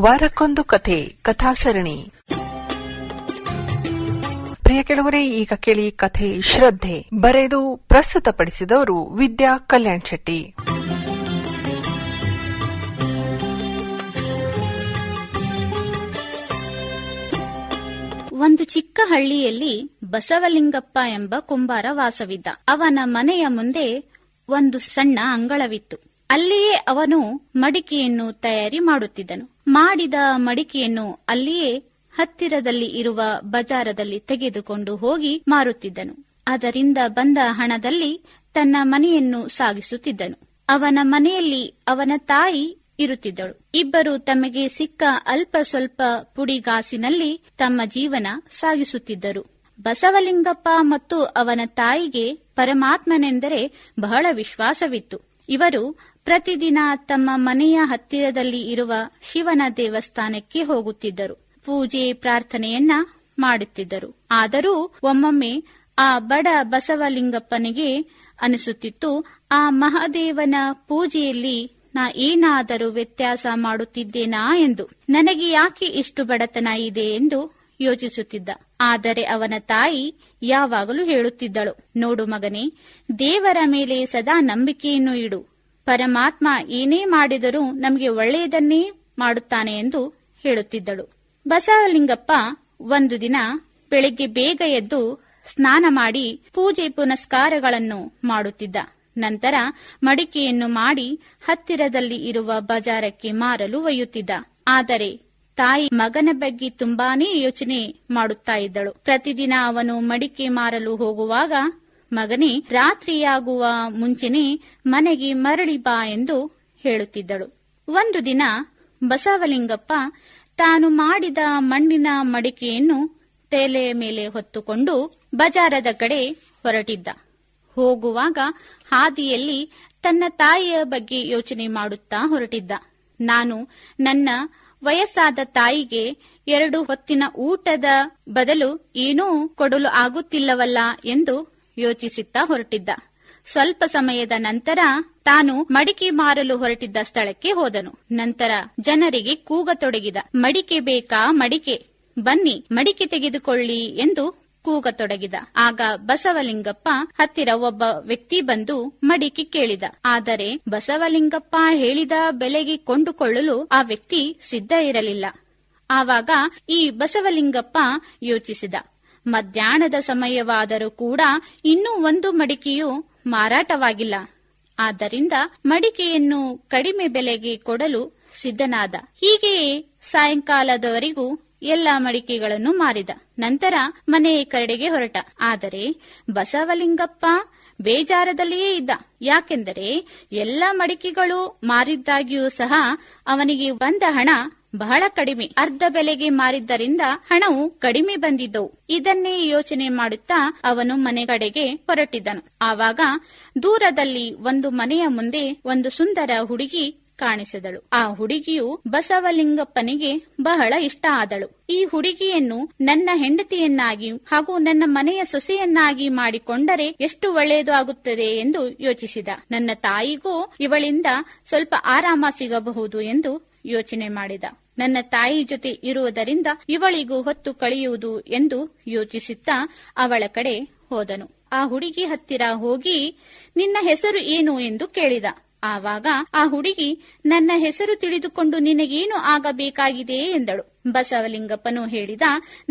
ವಾರಕ್ಕೊಂದು ಕಥೆ ಕಥಾಸರಣಿ. ಪ್ರಿಯ ಕೆಳವರೇ, ಈಗ ಕೇಳಿ ಕಥೆ ಶ್ರದ್ಧೆ. ಬರೆದು ಪ್ರಸ್ತುತಪಡಿಸಿದವರು ವಿದ್ಯಾ ಕಲ್ಯಾಣ್ ಶೆಟ್ಟಿ. ಒಂದು ಚಿಕ್ಕ ಹಳ್ಳಿಯಲ್ಲಿ ಬಸವಲಿಂಗಪ್ಪ ಎಂಬ ಕುಂಬಾರ ವಾಸವಿದ್ದ. ಅವನ ಮನೆಯ ಮುಂದೆ ಒಂದು ಸಣ್ಣ ಅಂಗಳವಿತ್ತು. ಅಲ್ಲಿಯೇ ಅವನು ಮಡಿಕೆಯನ್ನು ತಯಾರಿ ಮಾಡುತ್ತಿದ್ದನು. ಮಾಡಿದ ಮಡಿಕೆಯನ್ನು ಅಲ್ಲಿಯೇ ಹತ್ತಿರದಲ್ಲಿ ಇರುವ ಬಜಾರದಲ್ಲಿ ತೆಗೆದುಕೊಂಡು ಹೋಗಿ ಮಾರುತ್ತಿದ್ದನು. ಅದರಿಂದ ಬಂದ ಹಣದಲ್ಲಿ ತನ್ನ ಮನೆಯನ್ನು ಸಾಗಿಸುತ್ತಿದ್ದನು. ಅವನ ಮನೆಯಲ್ಲಿ ಅವನ ತಾಯಿ ಇರುತ್ತಿದ್ದಳು. ಇಬ್ಬರು ತಮಗೆ ಸಿಕ್ಕ ಅಲ್ಪ ಸ್ವಲ್ಪ ಪುಡಿಗಾಸಿನಲ್ಲಿ ತಮ್ಮ ಜೀವನ ಸಾಗಿಸುತ್ತಿದ್ದರು. ಬಸವಲಿಂಗಪ್ಪ ಮತ್ತು ಅವನ ತಾಯಿಗೆ ಪರಮಾತ್ಮನೆಂದರೆ ಬಹಳ ವಿಶ್ವಾಸವಿತ್ತು. ಇವರು ಪ್ರತಿದಿನ ತಮ್ಮ ಮನೆಯ ಹತ್ತಿರದಲ್ಲಿ ಇರುವ ಶಿವನ ದೇವಸ್ಥಾನಕ್ಕೆ ಹೋಗುತ್ತಿದ್ದರು. ಪೂಜೆ ಪ್ರಾರ್ಥನೆಯನ್ನ ಮಾಡುತ್ತಿದ್ದರು. ಆದರೂ ಒಮ್ಮೊಮ್ಮೆ ಆ ಬಡ ಬಸವಲಿಂಗಪ್ಪನಿಗೆ ಅನಿಸುತ್ತಿತ್ತು, ಆ ಮಹಾದೇವನ ಪೂಜೆಯಲ್ಲಿ ನಾ ಏನಾದರೂ ವ್ಯತ್ಯಾಸ ಮಾಡುತ್ತಿದ್ದೇನಾ ಎಂದು. ನನಗೆ ಯಾಕೆ ಇಷ್ಟು ಬಡತನ ಇದೆ ಎಂದು ಯೋಚಿಸುತ್ತಿದ್ದ. ಆದರೆ ಅವನ ತಾಯಿ ಯಾವಾಗಲೂ ಹೇಳುತ್ತಿದ್ದಳು, ನೋಡು ಮಗನೇ, ದೇವರ ಮೇಲೆ ಸದಾ ನಂಬಿಕೆಯನ್ನು ಇಡು. ಪರಮಾತ್ಮ ಏನೇ ಮಾಡಿದರೂ ನಮಗೆ ಒಳ್ಳೆಯದನ್ನೇ ಮಾಡುತ್ತಾನೆ ಎಂದು ಹೇಳುತ್ತಿದ್ದಳು. ಬಸವಲಿಂಗಪ್ಪ ಒಂದು ದಿನ ಬೆಳಿಗ್ಗೆ ಬೇಗ ಎದ್ದು ಸ್ನಾನ ಮಾಡಿ ಪೂಜೆ ಪುನಸ್ಕಾರಗಳನ್ನು ಮಾಡುತ್ತಿದ್ದ. ನಂತರ ಮಡಿಕೆಯನ್ನು ಮಾಡಿ ಹತ್ತಿರದಲ್ಲಿ ಇರುವ ಬಜಾರಕ್ಕೆ ಮಾರಲು ಒಯ್ಯುತ್ತಿದ್ದ. ಆದರೆ ತಾಯಿ ಮಗನ ಬಗ್ಗೆ ತುಂಬಾನೇ ಯೋಚನೆ ಮಾಡುತ್ತಾ ಇದ್ದಳು. ಪ್ರತಿದಿನ ಅವನು ಮಡಿಕೆ ಮಾರಲು ಹೋಗುವಾಗ, ಮಗನೇ, ರಾತ್ರಿಯಾಗುವ ಮುಂಚೆನೆ ಮನೆಗೆ ಮರಳಿ ಬಾ ಎಂದು ಹೇಳುತ್ತಿದ್ದಳು. ಒಂದು ದಿನ ಬಸವಲಿಂಗಪ್ಪ ತಾನು ಮಾಡಿದ ಮಣ್ಣಿನ ಮಡಿಕೆಯನ್ನು ತಲೆಯ ಮೇಲೆ ಹೊತ್ತುಕೊಂಡು ಬಜಾರದ ಕಡೆ ಹೊರಟಿದ್ದ. ಹೋಗುವಾಗ ಹಾದಿಯಲ್ಲಿ ತನ್ನ ತಾಯಿಯ ಬಗ್ಗೆ ಯೋಚನೆ ಮಾಡುತ್ತಾ ಹೊರಟಿದ್ದ. ನಾನು ನನ್ನ ವಯಸ್ಸಾದ ತಾಯಿಗೆ 2 ಹೊತ್ತಿನ ಊಟದ ಬದಲು ಏನೂ ಕೊಡಲು ಆಗುತ್ತಿಲ್ಲವಲ್ಲ ಎಂದು ಯೋಚಿಸುತ್ತಾ ಹೊರಟಿದ್ದ. ಸ್ವಲ್ಪ ಸಮಯದ ನಂತರ ತಾನು ಮಡಿಕೆ ಮಾರಲು ಹೊರಟಿದ್ದ ಸ್ಥಳಕ್ಕೆ ಹೋದನು. ನಂತರ ಜನರಿಗೆ ಕೂಗತೊಡಗಿದ, ಮಡಿಕೆ ಬೇಕಾ, ಮಡಿಕೆ, ಬನ್ನಿ ಮಡಿಕೆ ತೆಗೆದುಕೊಳ್ಳಿ ಎಂದು ಕೂಗತೊಡಗಿದ. ಆಗ ಬಸವಲಿಂಗಪ್ಪ ಹತ್ತಿರ ಒಬ್ಬ ವ್ಯಕ್ತಿ ಬಂದು ಮಡಿಕೆ ಕೇಳಿದ. ಆದರೆ ಬಸವಲಿಂಗಪ್ಪ ಹೇಳಿದ ಬೆಲೆಗೆ ಕೊಂಡುಕೊಳ್ಳಲು ಆ ವ್ಯಕ್ತಿ ಸಿದ್ಧ ಇರಲಿಲ್ಲ. ಆವಾಗ ಈ ಬಸವಲಿಂಗಪ್ಪ ಯೋಚಿಸಿದ, ಮಧ್ಯಾಹ್ನದ ಸಮಯವಾದರೂ ಕೂಡ ಇನ್ನೂ ಒಂದು ಮಡಿಕೆಯೂ ಮಾರಾಟವಾಗಿಲ್ಲ. ಆದ್ದರಿಂದ ಮಡಿಕೆಯನ್ನು ಕಡಿಮೆ ಬೆಲೆಗೆ ಕೊಡಲು ಸಿದ್ಧನಾದ. ಹೀಗೆಯೇ ಸಾಯಂಕಾಲದವರೆಗೂ ಎಲ್ಲ ಮಡಿಕೆಗಳನ್ನು ಮಾರಿದ. ನಂತರ ಮನೆಯ ಕಡೆಗೆ ಹೊರಟ. ಆದರೆ ಬಸವಲಿಂಗಪ್ಪ ಬೇಜಾರದಲ್ಲಿಯೇ ಇದ್ದ. ಯಾಕೆಂದರೆ ಎಲ್ಲ ಮಡಿಕೆಗಳು ಮಾರಿದ್ದಾಗಿಯೂ ಸಹ ಅವನಿಗೆ ಬಂದ ಹಣ ಬಹಳ ಕಡಿಮೆ. ಅರ್ಧ ಬೆಲೆಗೆ ಮಾರಿದ್ದರಿಂದ ಹಣವು ಕಡಿಮೆ ಬಂದಿದ್ದವು. ಇದನ್ನೇ ಯೋಚನೆ ಮಾಡುತ್ತಾ ಅವನು ಮನೆ ಕಡೆಗೆ ಹೊರಟಿದ್ದನು. ಆವಾಗ ದೂರದಲ್ಲಿ ಒಂದು ಮನೆಯ ಮುಂದೆ ಒಂದು ಸುಂದರ ಹುಡುಗಿ ಕಾಣಿಸಿದಳು. ಆ ಹುಡುಗಿಯು ಬಸವಲಿಂಗಪ್ಪನಿಗೆ ಬಹಳ ಇಷ್ಟ ಆದಳು. ಈ ಹುಡುಗಿಯನ್ನು ನನ್ನ ಹೆಂಡತಿಯನ್ನಾಗಿ ಹಾಗೂ ನನ್ನ ಮನೆಯ ಸೊಸೆಯನ್ನಾಗಿ ಮಾಡಿಕೊಂಡರೆ ಎಷ್ಟು ಒಳ್ಳೆಯದು ಆಗುತ್ತದೆ ಎಂದು ಯೋಚಿಸಿದ. ನನ್ನ ತಾಯಿಗೂ ಇವಳಿಂದ ಸ್ವಲ್ಪ ಆರಾಮ ಸಿಗಬಹುದು ಎಂದು ಯೋಚನೆ ಮಾಡಿದ. ನನ್ನ ತಾಯಿ ಜೊತೆ ಇರುವುದರಿಂದ ಇವಳಿಗೂ ಹೊತ್ತು ಕಳೆಯುವುದು ಎಂದು ಯೋಚಿಸುತ್ತಾ ಅವಳ ಕಡೆ ಹೋದನು. ಆ ಹುಡುಗಿ ಹತ್ತಿರ ಹೋಗಿ, ನಿನ್ನ ಹೆಸರು ಏನು ಎಂದು ಕೇಳಿದ. ಆವಾಗ ಆ ಹುಡುಗಿ, ನನ್ನ ಹೆಸರು ತಿಳಿದುಕೊಂಡು ನಿನಗೇನು ಆಗಬೇಕಾಗಿದೆ ಎಂದಳು. ಬಸವಲಿಂಗಪ್ಪನು ಹೇಳಿದ,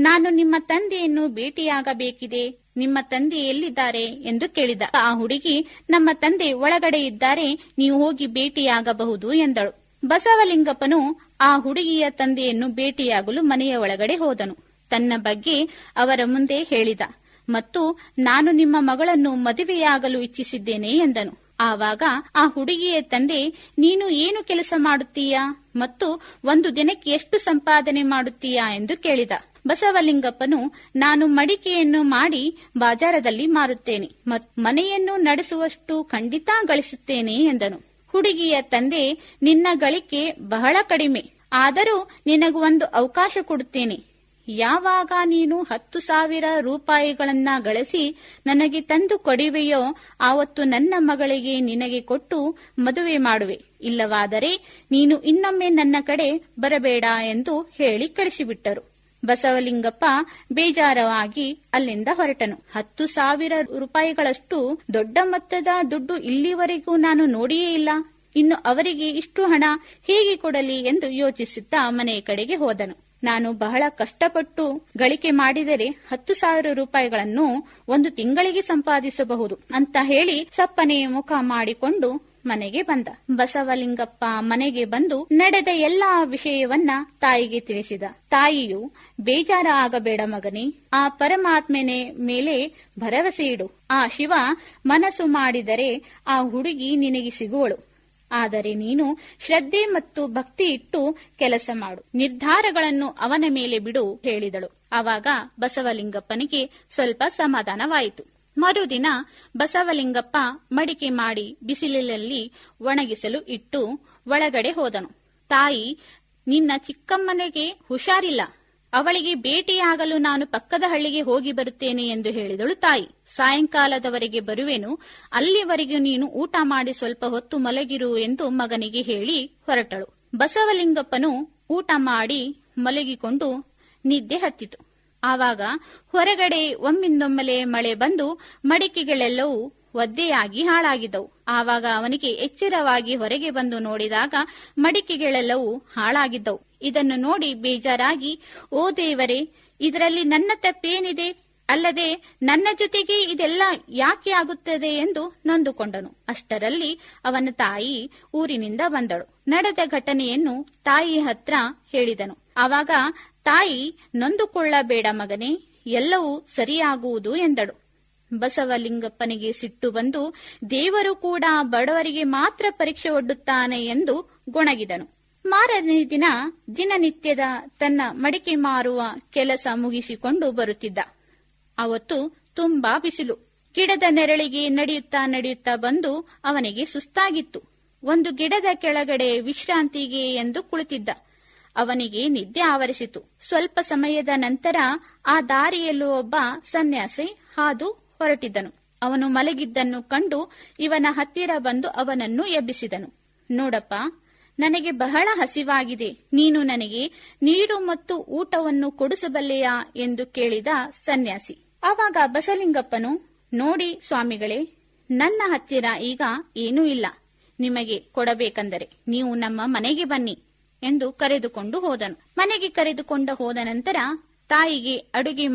ನಾನು ನಿಮ್ಮ ತಂದೆಯನ್ನು ಭೇಟಿಯಾಗಬೇಕಿದೆ. ನಿಮ್ಮ ತಂದೆ ಎಲ್ಲಿದ್ದಾರೆ ಎಂದು ಕೇಳಿದ. ಆ ಹುಡುಗಿ, ನಮ್ಮ ತಂದೆ ಒಳಗಡೆ ಇದ್ದಾರೆ, ನೀವು ಹೋಗಿ ಭೇಟಿಯಾಗಬಹುದು ಎಂದಳು. ಬಸವಲಿಂಗಪ್ಪನು ಆ ಹುಡುಗಿಯ ತಂದೆಯನ್ನು ಭೇಟಿಯಾಗಲು ಮನೆಯ ಒಳಗಡೆ ಹೋದನು. ತನ್ನ ಬಗ್ಗೆ ಅವರ ಮುಂದೆ ಹೇಳಿದ ಮತ್ತು ನಾನು ನಿಮ್ಮ ಮಗಳನ್ನು ಮದುವೆಯಾಗಲು ಇಚ್ಛಿಸಿದ್ದೇನೆ ಎಂದನು. ಆವಾಗ ಆ ಹುಡುಗಿಯ ತಂದೆ, ನೀನು ಏನು ಕೆಲಸ ಮಾಡುತ್ತೀಯಾ ಮತ್ತು ಒಂದು ದಿನಕ್ಕೆ ಎಷ್ಟು ಸಂಪಾದನೆ ಮಾಡುತ್ತೀಯಾ ಎಂದು ಕೇಳಿದ. ಬಸವಲಿಂಗಪ್ಪನು, ನಾನು ಮಡಿಕೆಯನ್ನು ಮಾಡಿ ಬಾಜಾರದಲ್ಲಿ ಮಾರುತ್ತೇನೆ ಮತ್ತು ಮನೆಯನ್ನು ನಡೆಸುವಷ್ಟು ಖಂಡಿತ ಗಳಿಸುತ್ತೇನೆ ಎಂದನು. ಹುಡುಗಿಯ ತಂದೆ, ನಿನ್ನ ಗಳಿಕೆ ಬಹಳ ಕಡಿಮೆ, ಆದರೂ ನಿನಗೂ ಒಂದು ಅವಕಾಶ ಕೊಡುತ್ತೇನೆ. ಯಾವಾಗ ನೀನು 10,000 ರೂಪಾಯಿಗಳನ್ನ ಗಳಿಸಿ ನನಗೆ ತಂದು ಕೊಡುವೆಯೋ ಆವತ್ತು ನನ್ನ ಮಗಳಿಗೆ ನಿನಗೆ ಕೊಟ್ಟು ಮದುವೆ ಮಾಡುವೆ, ಇಲ್ಲವಾದರೆ ನೀನು ಇನ್ನೊಮ್ಮೆ ನನ್ನ ಕಡೆ ಬರಬೇಡ ಎಂದು ಹೇಳಿ ಕಳಿಸಿಬಿಟ್ಟರು. ಬಸವಲಿಂಗಪ್ಪ ಬೇಜಾರವಾಗಿ ಅಲ್ಲಿಂದ ಹೊರಟನು. 10,000 ರೂಪಾಯಿಗಳಷ್ಟು ದೊಡ್ಡ ಮೊತ್ತದ ದುಡ್ಡು ಇಲ್ಲಿವರೆಗೂ ನಾನು ನೋಡಿಯೇ ಇಲ್ಲ. ಇನ್ನು ಅವರಿಗೆ ಇಷ್ಟು ಹಣ ಹೇಗೆ ಕೊಡಲಿ ಎಂದು ಯೋಚಿಸುತ್ತಾ ಮನೆಯ ಕಡೆಗೆ ಹೋದನು. ನಾನು ಬಹಳ ಕಷ್ಟಪಟ್ಟು ಗಳಿಕೆ ಮಾಡಿದರೆ 10,000 ರೂಪಾಯಿಗಳನ್ನು ಒಂದು ತಿಂಗಳಿಗೆ ಸಂಪಾದಿಸಬಹುದು ಅಂತ ಹೇಳಿ ಸಪ್ಪನೆ ಮುಖ ಮಾಡಿಕೊಂಡು ಮನೆಗೆ ಬಂದ. ಬಸವಲಿಂಗಪ್ಪ ಮನೆಗೆ ಬಂದು ನಡೆದ ಎಲ್ಲಾ ವಿಷಯವನ್ನ ತಾಯಿಗೆ ತಿಳಿಸಿದ. ತಾಯಿಯು, ಬೇಜಾರ ಆಗಬೇಡ ಮಗನೇ, ಆ ಪರಮಾತ್ಮನೆ ಮೇಲೆ ಭರವಸೆ ಇಡು. ಆ ಶಿವ ಮನಸ್ಸು ಮಾಡಿದರೆ ಆ ಹುಡುಗಿ ನಿನಗೆ ಸಿಗುವಳು. ಆದರೆ ನೀನು ಶ್ರದ್ಧೆ ಮತ್ತು ಭಕ್ತಿ ಇಟ್ಟು ಕೆಲಸ ಮಾಡು, ನಿರ್ಧಾರಗಳನ್ನು ಅವನ ಮೇಲೆ ಬಿಡು ಹೇಳಿದಳು. ಆವಾಗ ಬಸವಲಿಂಗಪ್ಪನಿಗೆ ಸ್ವಲ್ಪ ಸಮಾಧಾನವಾಯಿತು. ಮರುದಿನ ಬಸವಲಿಂಗಪ್ಪ ಮಡಿಕೆ ಮಾಡಿ ಬಿಸಿಲಿನಲ್ಲಿ ಒಣಗಿಸಲು ಇಟ್ಟು ಒಳಗಡೆ ಹೋದನು. ತಾಯಿ, ನಿನ್ನ ಚಿಕ್ಕಮ್ಮನಿಗೆ ಹುಷಾರಿಲ್ಲ, ಅವಳಿಗೆ ಭೇಟಿಯಾಗಲು ನಾನು ಪಕ್ಕದ ಹಳ್ಳಿಗೆ ಹೋಗಿ ಬರುತ್ತೇನೆ ಎಂದು ಹೇಳಿದಳು ತಾಯಿ. ಸಾಯಂಕಾಲದವರೆಗೆ ಬರುವೆನು, ಅಲ್ಲಿವರೆಗೂ ನೀನು ಊಟ ಮಾಡಿ ಸ್ವಲ್ಪ ಹೊತ್ತು ಮಲಗಿರು ಎಂದು ಮಗನಿಗೆ ಹೇಳಿ ಹೊರಟಳು. ಬಸವಲಿಂಗಪ್ಪನು ಊಟ ಮಾಡಿ ಮಲಗಿಕೊಂಡು ನಿದ್ದೆ ಹತ್ತಿತು. ಆವಾಗ ಹೊರಗಡೆ ಒಮ್ಮಿಂದೊಮ್ಮೆಲೆ ಮಳೆ ಬಂದು ಮಡಿಕೆಗಳೆಲ್ಲವೂ ಒದ್ದೆಯಾಗಿ ಹಾಳಾಗಿದ್ದವು. ಆವಾಗ ಅವನಿಗೆ ಎಚ್ಚರವಾಗಿ ಹೊರಗೆ ಬಂದು ನೋಡಿದಾಗ ಮಡಿಕೆಗಳೆಲ್ಲವೂ ಹಾಳಾಗಿದ್ದವು. ಇದನ್ನು ನೋಡಿ ಬೇಜಾರಾಗಿ, ಓ ದೇವರೇ, ಇದರಲ್ಲಿ ನನ್ನ ತಪ್ಪೇನಿದೆ? ಅಲ್ಲದೆ ನನ್ನ ಜೊತೆಗೆ ಇದೆಲ್ಲ ಯಾಕೆ ಆಗುತ್ತದೆ ಎಂದು ನೊಂದುಕೊಂಡನು. ಅಷ್ಟರಲ್ಲಿ ಅವನ ತಾಯಿ ಊರಿನಿಂದ ಬಂದಳು. ನಡೆದ ಘಟನೆಯನ್ನು ತಾಯಿ ಹತ್ರ ಹೇಳಿದನು. ಆವಾಗ ತಾಯಿ, ನೊಂದುಕೊಳ್ಳಬೇಡ ಮಗನೇ, ಎಲ್ಲವೂ ಸರಿಯಾಗುವುದು ಎಂದಳು. ಬಸವಲಿಂಗಪ್ಪನಿಗೆ ಸಿಟ್ಟು ಬಂದು, ದೇವರು ಕೂಡ ಬಡವರಿಗೆ ಮಾತ್ರ ಪರೀಕ್ಷೆ ಒಡ್ಡುತ್ತಾನೆ ಎಂದು ಗೊಣಗಿದನು. ಮಾರನೇ ದಿನ ದಿನನಿತ್ಯದ ತನ್ನ ಮಡಿಕೆ ಮಾರುವ ಕೆಲಸ ಮುಗಿಸಿಕೊಂಡು ಬರುತ್ತಿದ್ದ. ಅವತ್ತು ತುಂಬಾ ಬಿಸಿಲು. ಗಿಡದ ನೆರಳಿಗೆ ನಡೆಯುತ್ತಾ ಬಂದು ಅವನಿಗೆ ಸುಸ್ತಾಗಿತ್ತು. ಒಂದು ಗಿಡದ ಕೆಳಗಡೆ ವಿಶ್ರಾಂತಿಗೆ ಎಂದು ಕುಳಿತಿದ್ದ. ಅವನಿಗೆ ನಿದ್ದೆ ಆವರಿಸಿತು. ಸ್ವಲ್ಪ ಸಮಯದ ನಂತರ ಆ ದಾರಿಯಲ್ಲೂ ಒಬ್ಬ ಸನ್ಯಾಸಿ ಹಾದು ಹೊರಟಿದ್ದನು. ಅವನು ಮಲಗಿದ್ದನ್ನು ಕಂಡು ಇವನ ಹತ್ತಿರ ಬಂದು ಅವನನ್ನು ಎಬ್ಬಿಸಿದನು. ನೋಡಪ್ಪ, ನನಗೆ ಬಹಳ ಹಸಿವಾಗಿದೆ, ನೀನು ನನಗೆ ನೀರು ಮತ್ತು ಊಟವನ್ನು ಕೊಡಿಸಬಲ್ಲೆಯಾ ಎಂದು ಕೇಳಿದ ಸನ್ಯಾಸಿ. ಆವಾಗ ಬಸಲಿಂಗಪ್ಪನು, ನೋಡಿ ಸ್ವಾಮಿಗಳೇ, ನನ್ನ ಹತ್ತಿರ ಈಗ ಏನೂ ಇಲ್ಲ, ನಿಮಗೆ ಕೊಡಬೇಕೆಂದರೆ ನೀವು ನಮ್ಮ ಮನೆಗೆ ಬನ್ನಿ ಎಂದು ಕರೆದುಕೊಂಡು ಹೋದನು. ಮನೆಗೆ ಕರೆದುಕೊಂಡು ಹೋದ ನಂತರ ತಾಯಿಗೆ ಅಡುಗೆ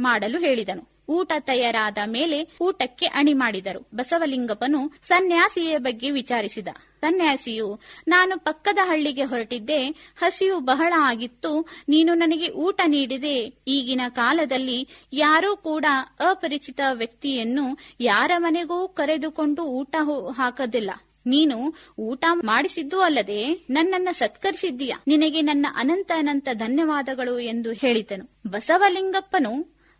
ಮಾಡಲು ಹೇಳಿದನು. ಊಟ ತಯಾರಾದ ಮೇಲೆ ಊಟಕ್ಕೆ ಅಣಿ ಮಾಡಿದರು. ಬಸವಲಿಂಗಪ್ಪನು ಸನ್ಯಾಸಿಯ ಬಗ್ಗೆ ವಿಚಾರಿಸಿದ. ಸನ್ಯಾಸಿಯು, ನಾನು ಪಕ್ಕದ ಹಳ್ಳಿಗೆ ಹೊರಟಿದ್ದೆ, ಹಸಿವು ಬಹಳ ಆಗಿತ್ತು, ನೀನು ನನಗೆ ಊಟ ನೀಡಿದೆ. ಈಗಿನ ಕಾಲದಲ್ಲಿ ಯಾರೂ ಕೂಡ ಅಪರಿಚಿತ ವ್ಯಕ್ತಿಯನ್ನು ಯಾರ ಮನೆಗೂ ಕರೆದುಕೊಂಡು ಊಟ ಹಾಕದಿಲ್ಲ. ನೀನು ಊಟ ಮಾಡಿಸಿದ್ದು ಅಲ್ಲದೆ ನನ್ನನ್ನ ಸತ್ಕರಿಸಿದ್ದೀಯ, ನಿನಗೆ ನನ್ನ ಅನಂತ ಧನ್ಯವಾದಗಳು ಎಂದು ಹೇಳಿದನು. ಬಸವಲಿಂಗಪ್ಪನು,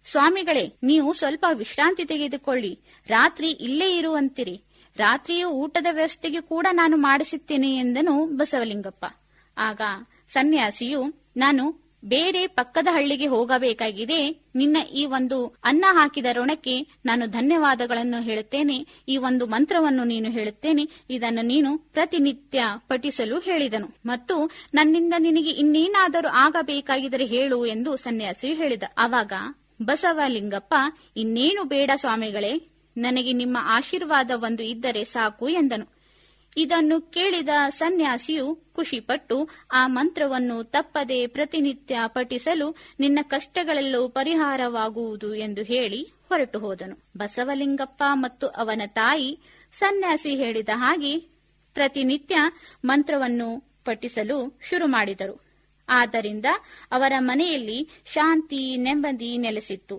ಸ್ವಾಮಿಗಳೇ, ನೀವು ಸ್ವಲ್ಪ ವಿಶ್ರಾಂತಿ ತೆಗೆದುಕೊಳ್ಳಿ, ರಾತ್ರಿ ಇಲ್ಲೇ ಇರುವಂತಿರಿ, ರಾತ್ರಿಯೂ ಊಟದ ವ್ಯವಸ್ಥೆಗೆ ಕೂಡ ನಾನು ಮಾಡಿಸುತ್ತೇನೆ ಎಂದನು ಬಸವಲಿಂಗಪ್ಪ. ಆಗ ಸನ್ಯಾಸಿಯು, ನಾನು ಬೇರೆ ಪಕ್ಕದ ಹಳ್ಳಿಗೆ ಹೋಗಬೇಕಾಗಿದೆ, ನಿನ್ನ ಈ ಒಂದು ಅನ್ನ ಹಾಕಿದ ಋಣಕ್ಕೆ ನಾನು ಧನ್ಯವಾದಗಳನ್ನು ಹೇಳುತ್ತೇನೆ, ಈ ಒಂದು ಮಂತ್ರವನ್ನು ನೀನು ಹೇಳುತ್ತೇನೆ, ಇದನ್ನು ನೀನು ಪ್ರತಿನಿತ್ಯ ಪಠಿಸಲು ಹೇಳಿದನು. ಮತ್ತು ನನ್ನಿಂದ ನಿನಗೆ ಇನ್ನೇನಾದರೂ ಆಗಬೇಕಾಗಿದ್ದರೆ ಹೇಳು ಎಂದು ಸನ್ಯಾಸಿಯು ಹೇಳಿದ. ಆವಾಗ ಬಸವಲಿಂಗಪ್ಪ, ಇನ್ನೇನು ಬೇಡ ಸ್ವಾಮಿಗಳೇ, ನನಗೆ ನಿಮ್ಮ ಆಶೀರ್ವಾದ ಒಂದು ಇದ್ದರೆ ಸಾಕು ಎಂದನು. ಇದನ್ನು ಕೇಳಿದ ಸನ್ಯಾಸಿಯು ಖುಷಿಪಟ್ಟು, ಆ ಮಂತ್ರವನ್ನು ತಪ್ಪದೆ ಪ್ರತಿನಿತ್ಯ ಪಠಿಸಲು ನಿನ್ನ ಕಷ್ಟಗಳೆಲ್ಲವೂ ಪರಿಹಾರವಾಗುವುದು ಎಂದು ಹೇಳಿ ಹೊರಟು ಹೋದನು. ಬಸವಲಿಂಗಪ್ಪ ಮತ್ತು ಅವನ ತಾಯಿ ಸನ್ಯಾಸಿ ಹೇಳಿದ ಹಾಗೆ ಪ್ರತಿನಿತ್ಯ ಮಂತ್ರವನ್ನು ಪಠಿಸಲು ಶುರು ಮಾಡಿದರು. ಆದ್ದರಿಂದ ಅವರ ಮನೆಯಲ್ಲಿ ಶಾಂತಿ ನೆಮ್ಮದಿ ನೆಲೆಸಿತ್ತು.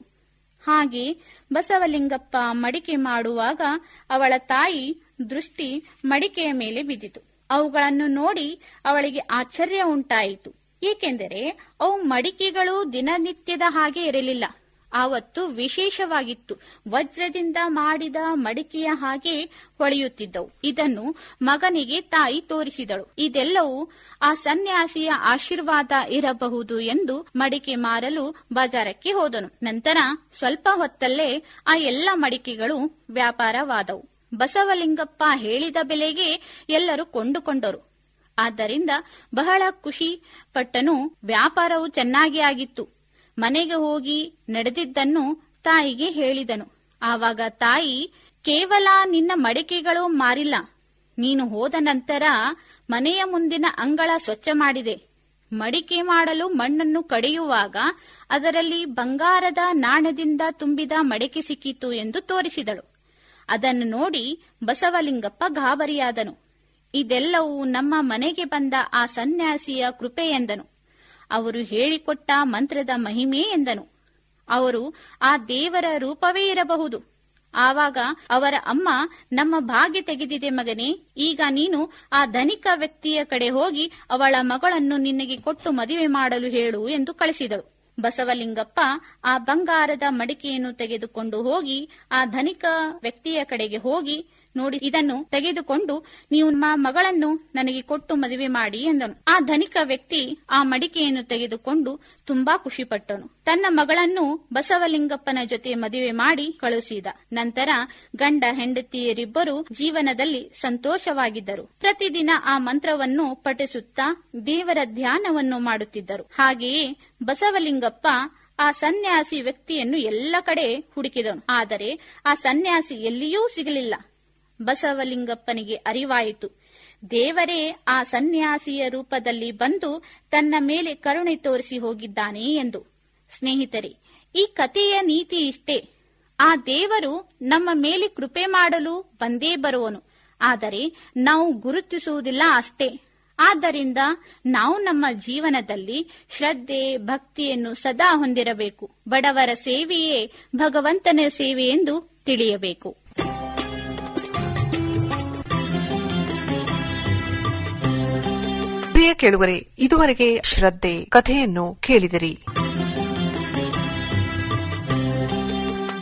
ಹಾಗೆ ಬಸವಲಿಂಗಪ್ಪ ಮಡಿಕೆ ಮಾಡುವಾಗ ಅವಳ ತಾಯಿ ದೃಷ್ಟಿ ಮಡಿಕೆಯ ಮೇಲೆ ಬಿದ್ದಿತು. ಅವುಗಳನ್ನು ನೋಡಿ ಅವಳಿಗೆ ಆಶ್ಚರ್ಯ ಉಂಟಾಯಿತು. ಏಕೆಂದರೆ ಅವು ಮಡಿಕೆಗಳು ದಿನನಿತ್ಯದ ಹಾಗೆ ಇರಲಿಲ್ಲ. ಆವತ್ತು ವಿಶೇಷವಾಗಿತ್ತು. ವಜ್ರದಿಂದ ಮಾಡಿದ ಮಡಿಕೆಯ ಹಾಗೆ ಹೊಳೆಯುತ್ತಿದ್ದವು. ಇದನ್ನು ಮಗನಿಗೆ ತಾಯಿ ತೋರಿಸಿದಳು. ಇದೆಲ್ಲವೂ ಆ ಸನ್ಯಾಸಿಯ ಆಶೀರ್ವಾದ ಇರಬಹುದು ಎಂದು ಮಡಿಕೆ ಮಾರಲು ಬಜಾರಕ್ಕೆ ಹೋದನು. ನಂತರ ಸ್ವಲ್ಪ ಹೊತ್ತಲ್ಲೇ ಆ ಎಲ್ಲ ಮಡಿಕೆಗಳು ವ್ಯಾಪಾರವಾದವು. ಬಸವಲಿಂಗಪ್ಪ ಹೇಳಿದ ಬೆಲೆಗೆ ಎಲ್ಲರೂ ಕೊಂಡುಕೊಂಡರು. ಆದ್ದರಿಂದ ಬಹಳ ಖುಷಿ ಪಟ್ಟನು. ವ್ಯಾಪಾರವು ಚೆನ್ನಾಗಿ ಆಗಿತ್ತು. ಮನೆಗೆ ಹೋಗಿ ನಡೆದಿದ್ದನ್ನು ತಾಯಿಗೆ ಹೇಳಿದನು. ಆವಾಗ ತಾಯಿ, ಕೇವಲ ನಿನ್ನ ಮಡಿಕೆಗಳು ಮಾರಿಲ್ಲ, ನೀನು ಹೋದ ನಂತರ ಮನೆಯ ಮುಂದಿನ ಅಂಗಳ ಸ್ವಚ್ಛ ಮಾಡಿದೆ. ಮಡಿಕೆ ಮಾಡಲು ಮಣ್ಣನ್ನು ಕಡಿಯುವಾಗ ಅದರಲ್ಲಿ ಬಂಗಾರದ ನಾಣ್ಯದಿಂದ ತುಂಬಿದ ಮಡಿಕೆ ಸಿಕ್ಕಿತು ಎಂದು ತೋರಿಸಿದಳು. ಅದನ್ನು ನೋಡಿ ಬಸವಲಿಂಗಪ್ಪ ಗಾಬರಿಯಾದನು. ಇದೆಲ್ಲವೂ ನಮ್ಮ ಮನೆಗೆ ಬಂದ ಆ ಸನ್ಯಾಸಿಯ ಕೃಪೆ ಎಂದನು. ಅವರು ಹೇಳಿಕೊಟ್ಟ ಮಂತ್ರದ ಮಹಿಮೆ ಎಂದನು. ಅವರು ಆ ದೇವರ ರೂಪವೇ ಇರಬಹುದು. ಆವಾಗ ಅವರ ಅಮ್ಮ, ನಮ್ಮ ಭಾಗ್ಯ ತೆಗೆದಿದೆ ಮಗನೇ, ಈಗ ನೀನು ಆ ಧನಿಕ ವ್ಯಕ್ತಿಯ ಕಡೆ ಹೋಗಿ ಅವಳ ಮಗಳನ್ನು ನಿನಗೆ ಕೊಟ್ಟು ಮದುವೆ ಮಾಡಲು ಹೇಳು ಎಂದು ಕಳಿಸಿದಳು. ಬಸವಲಿಂಗಪ್ಪ ಆ ಬಂಗಾರದ ಮಡಿಕೆಯನ್ನು ತೆಗೆದುಕೊಂಡು ಹೋಗಿ ಆ ಧನಿಕ ವ್ಯಕ್ತಿಯ ಕಡೆಗೆ ಹೋಗಿ, ನೋಡಿ, ಇದನ್ನು ತೆಗೆದುಕೊಂಡು ನೀವು ನಿಮ್ಮ ಮಗಳನ್ನು ನನಗೆ ಕೊಟ್ಟು ಮದುವೆ ಮಾಡಿ ಎಂದನು. ಆ ಧನಿಕ ವ್ಯಕ್ತಿ ಆ ಮಡಿಕೆಯನ್ನು ತೆಗೆದುಕೊಂಡು ತುಂಬಾ ಖುಷಿಪಟ್ಟನು. ತನ್ನ ಮಗಳನ್ನು ಬಸವಲಿಂಗಪ್ಪನ ಜೊತೆ ಮದುವೆ ಮಾಡಿ ಕಳುಹಿಸಿದ. ನಂತರ ಗಂಡ ಹೆಂಡತಿಯರಿಬ್ಬರು ಜೀವನದಲ್ಲಿ ಸಂತೋಷವಾಗಿದ್ದರು. ಪ್ರತಿದಿನ ಆ ಮಂತ್ರವನ್ನು ಪಠಿಸುತ್ತಾ ದೇವರ ಧ್ಯಾನವನ್ನು ಮಾಡುತ್ತಿದ್ದರು. ಹಾಗೆಯೇ ಬಸವಲಿಂಗಪ್ಪ ಆ ಸನ್ಯಾಸಿ ವ್ಯಕ್ತಿಯನ್ನು ಎಲ್ಲ ಕಡೆ ಹುಡುಕಿದನು. ಆದರೆ ಆ ಸನ್ಯಾಸಿ ಎಲ್ಲಿಯೂ ಸಿಗಲಿಲ್ಲ. ಬಸವಲಿಂಗಪ್ಪನಿಗೆ ಅರಿವಾಯಿತು, ದೇವರೇ ಆ ಸನ್ಯಾಸಿಯ ರೂಪದಲ್ಲಿ ಬಂದು ತನ್ನ ಮೇಲೆ ಕರುಣೆ ತೋರಿಸಿ ಹೋಗಿದ್ದಾನೆ ಎಂದು. ಸ್ನೇಹಿತರೆ, ಈ ಕಥೆಯ ನೀತಿ ಇಷ್ಟೇ. ಆ ದೇವರು ನಮ್ಮ ಮೇಲೆ ಕೃಪೆ ಮಾಡಲು ಬಂದೇ ಬರುವನು. ಆದರೆ ನಾವು ಗುರುತಿಸುವುದಿಲ್ಲ ಅಷ್ಟೇ. ಆದ್ದರಿಂದ ನಾವು ನಮ್ಮ ಜೀವನದಲ್ಲಿ ಶ್ರದ್ಧೆ, ಭಕ್ತಿಯನ್ನು ಸದಾ ಹೊಂದಿರಬೇಕು. ಬಡವರ ಸೇವೆಯೇ ಭಗವಂತನ ಸೇವೆ ಎಂದು ತಿಳಿಯಬೇಕು. ಪ್ರಿಯ ಕೇಳುಗರೆ, ಇದುವರೆಗೆ ಶ್ರದ್ಧೆ ಕಥೆಯನ್ನು ಕೇಳಿದಿರಿ.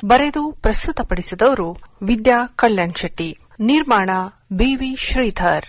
ಬರೆದು ಪ್ರಸ್ತುತಪಡಿಸಿದವರು ವಿದ್ಯಾ ಕಲ್ಯಾಣ್ ಶೆಟ್ಟಿ. ನಿರ್ಮಾಣ BV ಶ್ರೀಧರ್.